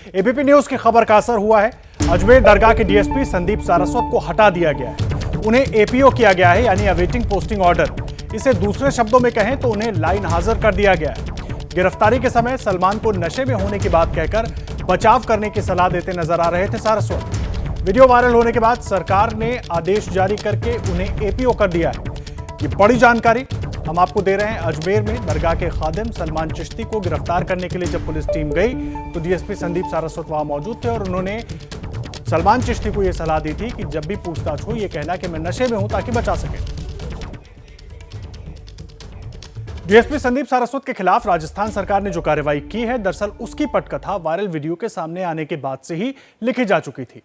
ABP news की खबर का असर हुआ है। अजमेर दरगाह के डीएसपी संदीप सारस्वत को हटा दिया गया है। उन्हें एपीओ किया गया है, यानी अवेटिंग पोस्टिंग ऑर्डर। इसे दूसरे शब्दों में कहें तो उन्हें लाइन हाजिर कर दिया गया है। गिरफ्तारी के समय सलमान को नशे में होने की बात कहकर बचाव करने की सलाह देते नजर आ रहे थे सारस्वत। वीडियो वायरल होने के बाद सरकार ने आदेश जारी करके उन्हें एपीओ कर दिया है। ये बड़ी जानकारी हम आपको दे रहे हैं। अजमेर में दरगाह के खादिम सलमान चिश्ती को गिरफ्तार करने के लिए जब पुलिस टीम गई तो डीएसपी संदीप सारस्वत वहां मौजूद थे और उन्होंने सलमान चिश्ती को यह सलाह दी थी कि जब भी पूछताछ हो यह कहना कि मैं नशे में हूं ताकि बचा सके। डीएसपी संदीप सारस्वत के खिलाफ राजस्थान सरकार ने जो कार्रवाई की है, दरअसल उसकी पटकथा वायरल वीडियो के सामने आने के बाद से ही लिखी जा चुकी थी।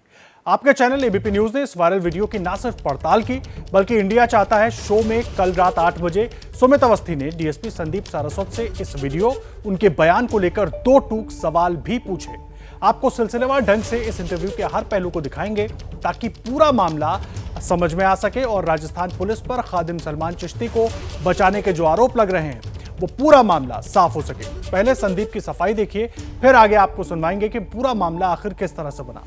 आपके चैनल एबीपी न्यूज ने इस वायरल वीडियो की न सिर्फ पड़ताल की बल्कि इंडिया चाहता है शो में कल रात 8 बजे सुमित अवस्थी ने डीएसपी संदीप सारस्वत से इस वीडियो, उनके बयान को लेकर 2 टूक सवाल भी पूछे। आपको सिलसिलेवार ढंग से इस इंटरव्यू के हर पहलू को दिखाएंगे ताकि पूरा मामला समझ में आ सके और राजस्थान पुलिस पर खादिम सलमान चिश्ती को बचाने के जो आरोप लग रहे हैं वो पूरा मामला साफ हो सके। पहले संदीप की सफाई देखिए, फिर आगे आपको सुनवाएंगे कि पूरा मामला आखिर किस तरह से बना।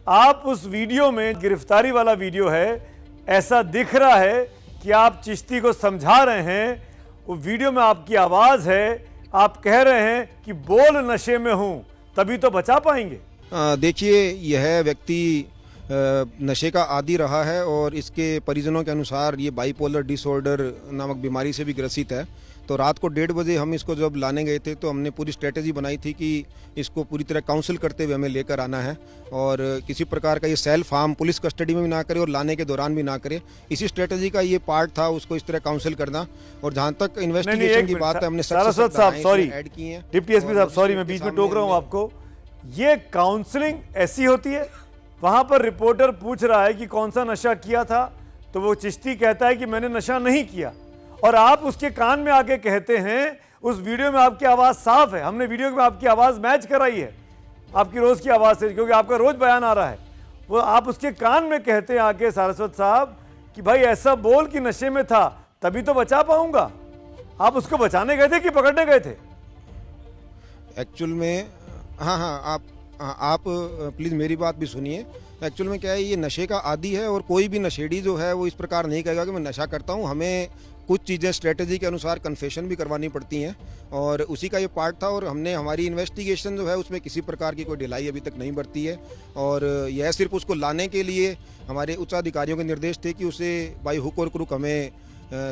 आप उस वीडियो में, गिरफ्तारी वाला वीडियो है, ऐसा दिख रहा है कि आप चिश्ती को समझा रहे हैं। वो वीडियो में आपकी आवाज है, आप कह रहे हैं कि बोल नशे में हूं तभी तो बचा पाएंगे। देखिए, यह व्यक्ति नशे का आदी रहा है और इसके परिजनों के अनुसार ये बाइपोलर डिसऑर्डर नामक बीमारी से भी ग्रसित है। तो रात को 1:30 बजे हम इसको जब लाने गए थे तो हमने पूरी स्ट्रेटेजी बनाई थी कि इसको पूरी तरह काउंसिल करते हुए हमें लेकर आना है और किसी प्रकार का ये सेल्फ हार्म पुलिस कस्टडी में भी ना करे और लाने के दौरान भी ना करे। इसी स्ट्रेटेजी का ये पार्ट था, उसको इस तरह काउंसिल करना। और जहाँ तक इन्वेस्टिगेशन की बात है, हमने सारस्वत साहब, सॉरी, ऐड की है। डिप्टी एसपी साहब, सॉरी मैं बीच में टोक रहा हूँ आपको। ये काउंसलिंग ऐसी होती है? वहां पर रिपोर्टर पूछ रहा है कि कौन सा नशा किया था, तो वो चिश्ती कहता है कि मैंने नशा नहीं किया, और आप उसके कान में आके कहते हैं, उस वीडियो में आपकी आवाज साफ है, हमने वीडियो में आपकी आवाज मैच कराई है आपकी रोज की आवाज से, क्योंकि आपका रोज बयान आ रहा है। वो आप उसके कान में कहते हैं आके सारस्वत साहब कि भाई ऐसा बोल कि नशे में था तभी तो बचा पाऊंगा। आप उसको बचाने गए थे कि पकड़ने गए थे? एक्चुअल में हाँ, आप प्लीज़ मेरी बात भी सुनिए। एक्चुअल में क्या है, ये नशे का आदी है और कोई भी नशेड़ी जो है वो इस प्रकार नहीं कहेगा कि मैं नशा करता हूँ। हमें कुछ चीज़ें स्ट्रेटजी के अनुसार कन्फेशन भी करवानी पड़ती हैं और उसी का ये पार्ट था। और हमने हमारी इन्वेस्टिगेशन जो है उसमें किसी प्रकार की कोई ढिलाई अभी तक नहीं बरती है और यह सिर्फ उसको लाने के लिए हमारे उच्च अधिकारियों के निर्देश थे कि उसे बाई हुक और क्रुक हमें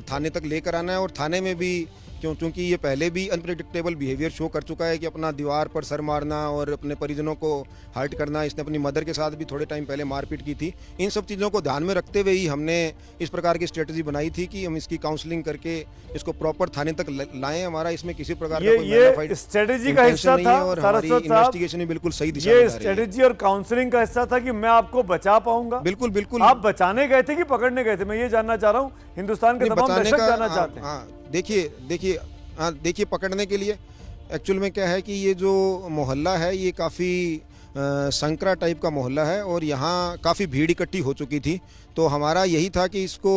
थाने तक लेकर आना है। और थाने में भी क्योंकि ये पहले भी अनप्रेडिक्टेबल बिहेवियर शो कर चुका है कि अपना दीवार पर सर मारना और अपने परिजनों को हर्ट करना। इसने अपनी मदर के साथ भी थोड़े टाइम पहले मारपीट की थी। इन सब चीज़ों को ध्यान में रखते हुए ही हमने इस प्रकार की स्ट्रेटजी बनाई थी कि हम इसकी काउंसलिंग करके इसको प्रॉपर थाने तक लाएं। हमारा इसमें किसी प्रकार का ये स्ट्रेटजी का हिस्सा था और हमारी इन्वेस्टिगेशन भी बिल्कुल सही दिशा ये स्ट्रेटजी और काउंसलिंग का हिस्सा था कि मैं आपको बचा पाऊंगा। बिल्कुल बिल्कुल। आप बचाने गए थे कि पकड़ने गए थे? मैं ये जानना चाह रहा हूँ, हिंदुस्तान के तमाम दर्शक जानना चाहते हैं। देखिए, पकड़ने के लिए एक्चुअल में क्या है कि ये जो मोहल्ला है ये काफ़ी संकरा टाइप का मोहल्ला है और यहाँ काफ़ी भीड़ इकट्ठी हो चुकी थी। तो हमारा यही था कि इसको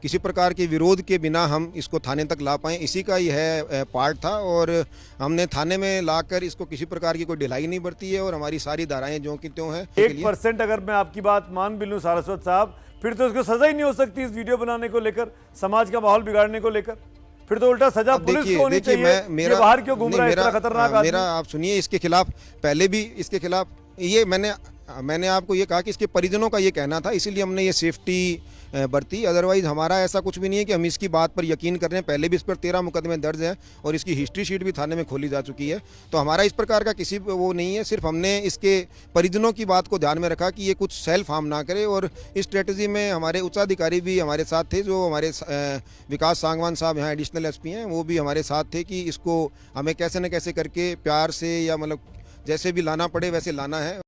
किसी प्रकार के विरोध के बिना हम इसको थाने तक ला पाएँ, इसी का यह पार्ट था। और हमने थाने में लाकर इसको किसी प्रकार की कोई ढिलाई नहीं बरती है और हमारी सारी धाराएं ज्यों की त्यों हैं। 1% अगर मैं आपकी बात मान भी लूँ सारस्वत साहब, फिर तो उसको सजा ही नहीं हो सकती इस वीडियो बनाने को लेकर, समाज का माहौल बिगाड़ने को लेकर। फिर तो उल्टा सजा पुलिस को होनी चाहिए। ये बाहर क्यों घूम रहा है इतना खतरनाक आदमी? मेरा आप सुनिए, इसके खिलाफ पहले भी इसके खिलाफ ये मैंने आपको ये कहा कि इसके परिजनों का ये कहना था, इसीलिए हमने ये सेफ्टी बरती। अदरवाइज हमारा ऐसा कुछ भी नहीं है कि हम इसकी बात पर यकीन कर रहे हैं। पहले भी इस पर 13 मुकदमे दर्ज हैं और इसकी हिस्ट्री शीट भी थाने में खोली जा चुकी है। तो हमारा इस प्रकार का किसी वो नहीं है, सिर्फ हमने इसके परिजनों की बात को ध्यान में रखा कि ये कुछ सेल्फ हार्म ना करे। और इस स्ट्रेटजी में हमारे उच्चाधिकारी भी हमारे साथ थे, जो हमारे विकास सांगवान साहब यहाँ एडिशनल एसपी हैं, वो भी हमारे साथ थे कि इसको हमें कैसे न कैसे करके प्यार से या मतलब जैसे भी लाना पड़े वैसे लाना है।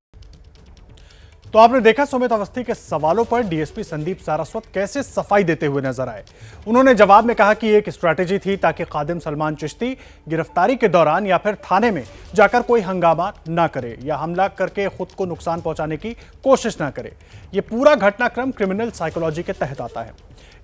तो आपने देखा सुमित अवस्थी के सवालों पर डीएसपी संदीप सारस्वत कैसे सफाई देते हुए नजर आए। उन्होंने जवाब में कहा कि एक स्ट्रैटेजी थी ताकि खादिम सलमान चिश्ती गिरफ्तारी के दौरान या फिर थाने में जाकर कोई हंगामा ना करे या हमला करके खुद को नुकसान पहुंचाने की कोशिश ना करे। यह पूरा घटनाक्रम क्रिमिनल साइकोलॉजी के तहत आता है।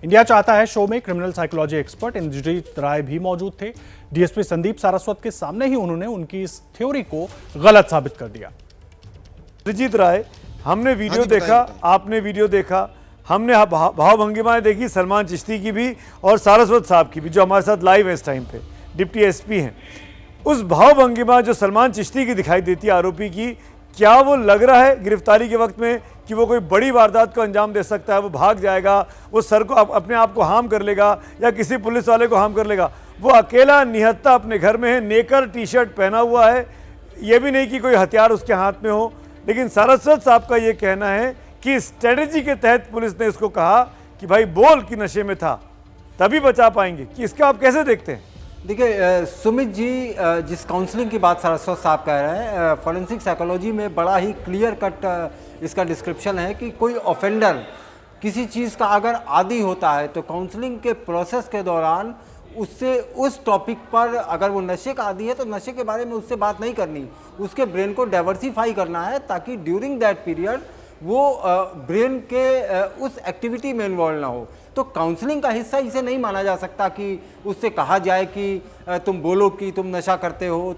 इंडिया चाहता है शो में क्रिमिनल साइकोलॉजी एक्सपर्ट इंद्रजीत राय भी मौजूद थे। डीएसपी संदीप सारस्वत के सामने ही उन्होंने उनकी इस थ्योरी को गलत साबित कर दिया। इंद्रजीत राय, हमने वीडियो हाँ जी, देखा, बताइए। आपने वीडियो देखा, हमने भावभंगिमाएं देखी सलमान चिश्ती की भी और सारस्वत साहब की भी, जो हमारे साथ लाइव है इस टाइम पे, डिप्टी एसपी हैं। उस भावभंगिमा जो सलमान चिश्ती की दिखाई देती है आरोपी की, क्या वो लग रहा है गिरफ्तारी के वक्त में कि वो कोई बड़ी वारदात को अंजाम दे सकता है, वो भाग जाएगा, वो सर को अपने आप को हार्म कर लेगा या किसी पुलिस वाले को हार्म कर लेगा? वो अकेला निहत्था अपने घर में है, नेकर टी शर्ट पहना हुआ है, ये भी नहीं कि कोई हथियार उसके हाथ में हो। लेकिन सारस्वत साहब का ये कहना है कि स्ट्रेटेजी के तहत पुलिस ने इसको कहा कि भाई बोल कि नशे में था, तभी बचा पाएंगे। कि इसका आप कैसे देखते हैं? देखिए सुमित जी, जिस काउंसलिंग की बात सारस्वत साहब कह रहे हैं, फॉरेंसिक साइकोलॉजी में बड़ा ही क्लियर कट इसका डिस्क्रिप्शन है कि कोई ऑफेंडर किसी चीज़ का अगर आदी होता है तो काउंसलिंग के प्रोसेस के दौरान उससे उस टॉपिक पर, अगर वो नशे का आदी है तो नशे के बारे में उससे बात नहीं करनी, उसके ब्रेन को डाइवर्सिफाई करना है ताकि ड्यूरिंग दैट पीरियड वो ब्रेन के उस एक्टिविटी में इन्वॉल्व ना हो। तो काउंसलिंग का हिस्सा इसे नहीं माना जा सकता कि उससे कहा जाए कि तुम बोलो कि तुम नशा करते हो,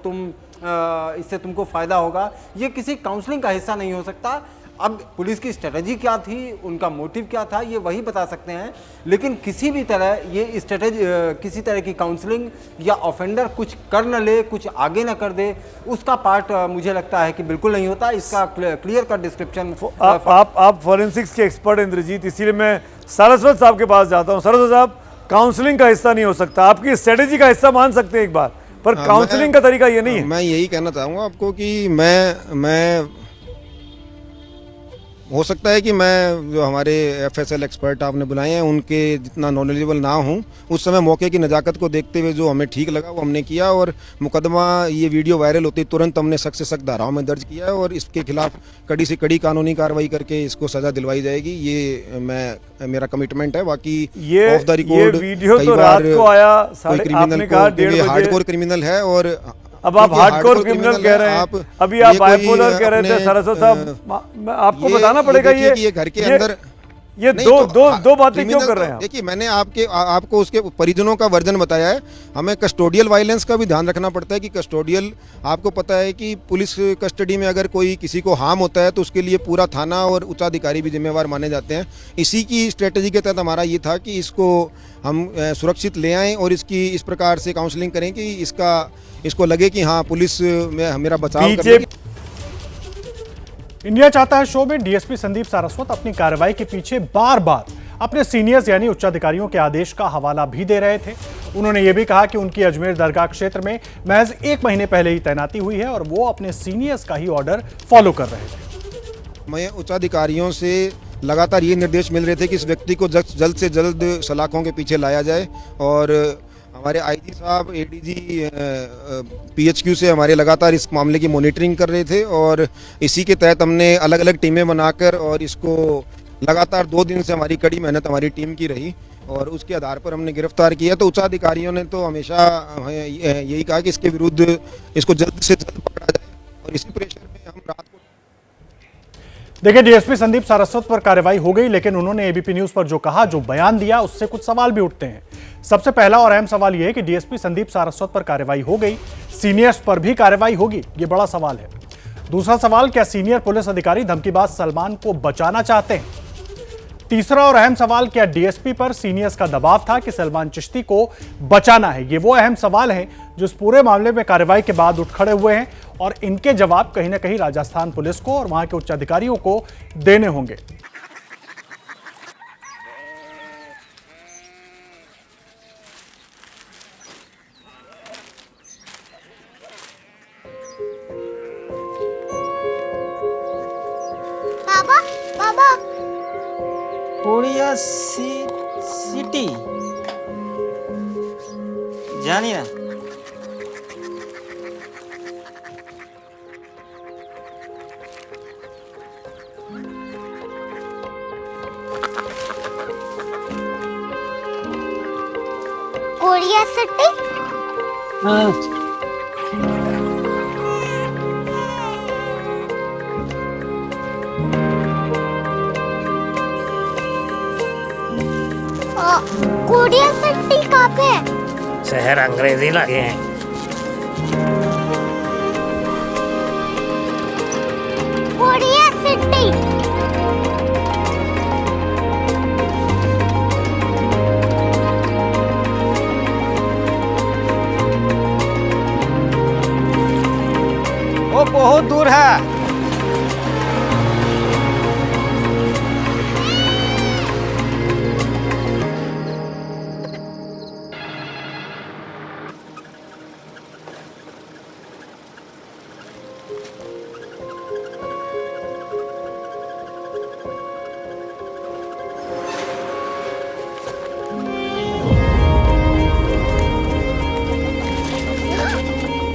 इससे तुमको फ़ायदा होगा। ये किसी काउंसलिंग का हिस्सा नहीं हो सकता। अब पुलिस की स्ट्रेटजी क्या थी, उनका मोटिव क्या था, ये वही बता सकते हैं। लेकिन किसी भी तरह ये स्ट्रेटजी, किसी तरह की काउंसलिंग या ऑफेंडर कुछ कर न ले, कुछ आगे न कर दे, उसका पार्ट मुझे लगता है कि बिल्कुल नहीं होता। इसका क्लियर कट डिस्क्रिप्शन आप फॉरेंसिक्स के एक्सपर्ट इंद्रजीत, इसीलिए मैं सारस्वत साहब के पास जाता हूँ। सारस्वत साहब, काउंसलिंग का हिस्सा नहीं हो सकता, आपकी स्ट्रेटेजी का हिस्सा मान सकते हैं एक बार, पर काउंसलिंग का तरीका ये नहीं है। मैं यही कहना चाहूँगा आपको कि मैं हो सकता है कि मैं जो हमारे एफएसएल एक्सपर्ट आपने बुलाए हैं उनके जितना नॉलेजेबल ना हूं। उस समय मौके की नज़ाकत को देखते हुए जो हमें ठीक लगा वो हमने किया, और मुकदमा, ये वीडियो वायरल होती तुरंत हमने सख्त से सख्त धाराओं में दर्ज किया है और इसके खिलाफ कड़ी से कड़ी कानूनी कार्रवाई करके इसको सज़ा दिलवाई जाएगी। ये मेरा कमिटमेंट है। बाकी ये ऑफ द रिकॉर्ड वीडियो तो रात को आया, कोई क्रिमिनल को हार्डकोर क्रिमिनल है, और अब आप हार्डकोर क्रिमिनल कह रहे हैं, अभी आप बाइपोलर कह रहे थे सारस्वत साहब, आपको बताना पड़ेगा ये घर के अंदर ये दो बातें क्यों कर रहे हैं? देखिए, मैंने आपको उसके परिजनों का वर्जन बताया है। हमें कस्टोडियल वायलेंस का भी ध्यान रखना पड़ता है कि कस्टोडियल, आपको पता है कि पुलिस कस्टडी में अगर कोई किसी को हार्म होता है तो उसके लिए पूरा थाना और उच्चाधिकारी भी जिम्मेवार माने जाते हैं। इसी की स्ट्रेटेजी के तहत हमारा ये था कि इसको हम सुरक्षित ले आएँ और इसकी इस प्रकार से काउंसलिंग करें कि इसको लगे कि हाँ, पुलिस में मेरा बचाव कर। इंडिया चाहता है शो में डीएसपी संदीप सारस्वत अपनी कार्रवाई के पीछे बार बार अपने सीनियर्स यानी उच्चाधिकारियों के आदेश का हवाला भी दे रहे थे। उन्होंने ये भी कहा कि उनकी अजमेर दरगाह क्षेत्र में महज 1 महीने पहले ही तैनाती हुई है और वो अपने सीनियर्स का ही ऑर्डर फॉलो कर रहे थे। मैं उच्चाधिकारियों से लगातार ये निर्देश मिल रहे थे कि इस व्यक्ति को जल्द से जल्द सलाखों के पीछे लाया जाए, और हमारे आईजी साहब, एडीजी पीएचक्यू से हमारे लगातार इस मामले की मॉनिटरिंग कर रहे थे, और इसी के तहत हमने अलग अलग टीमें बनाकर और इसको लगातार 2 दिन से हमारी कड़ी मेहनत हमारी टीम की रही और उसके आधार पर हमने गिरफ्तार किया। तो उच्चाधिकारियों ने तो हमेशा यही कहा कि इसके विरुद्ध इसको जल्द से जल्द पकड़ा जाए, और इसी प्रेशर में हम रात को देखिए, डीएसपी संदीप सारस्वत पर कार्रवाई हो गई, लेकिन उन्होंने एबीपी न्यूज पर जो कहा, जो बयान दिया, उससे कुछ सवाल भी उठते हैं। सबसे पहला और अहम सवाल यह है कि डीएसपी संदीप सारस्वत पर कार्रवाई हो गई, सीनियर्स पर भी कार्रवाई होगी? ये बड़ा सवाल है। दूसरा सवाल, क्या सीनियर पुलिस अधिकारी धमकीबाज सलमान को बचाना चाहते हैं? तीसरा और अहम सवाल, क्या डीएसपी पर सीनियर्स का दबाव था कि सलमान चिश्ती को बचाना है? ये वो अहम सवाल हैं जो इस पूरे मामले में कार्रवाई के बाद उठ खड़े हुए हैं, और इनके जवाब कहीं ना कहीं राजस्थान पुलिस को और वहां के उच्चाधिकारियों को देने होंगे। बाबा बाबा कोरिया सिटी जानी ना। Korea city. हाँ। कोरिया सिटी कहाँ पे है? शहर अंग्रेजी लगे हैं। Korea city. वो बहुत दूर है।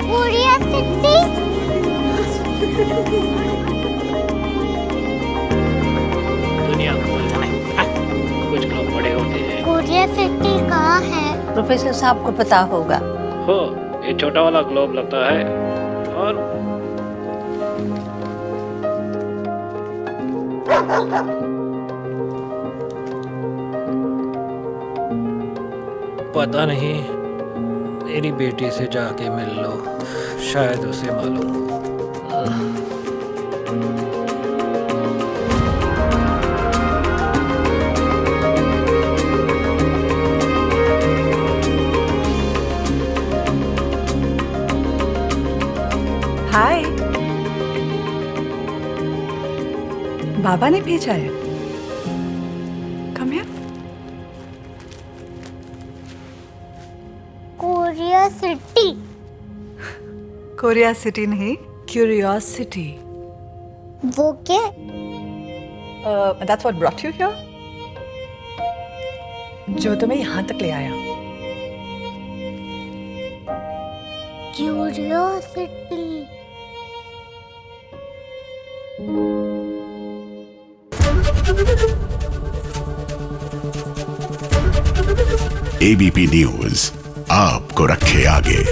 Korea city. दुनिया को नहीं, कुछ लोग बड़े होते हैं। कोरिया सिटी कहाँ है? प्रोफेसर साहब को पता होगा। हो, ये छोटा वाला ग्लोब लगता है और पता नहीं, मेरी बेटी से जाके मिल लो, शायद उसे मालूम हो। हाय, बाबा ने भेजा है। Come here. Korea city. Korea city नहीं, क्यूरियोसिटी। वो क्या? That's what brought you here. जो तुम्हें यहाँ तक ले आया। क्यूरियोसिटी। एबीपी न्यूज आपको रखे आगे।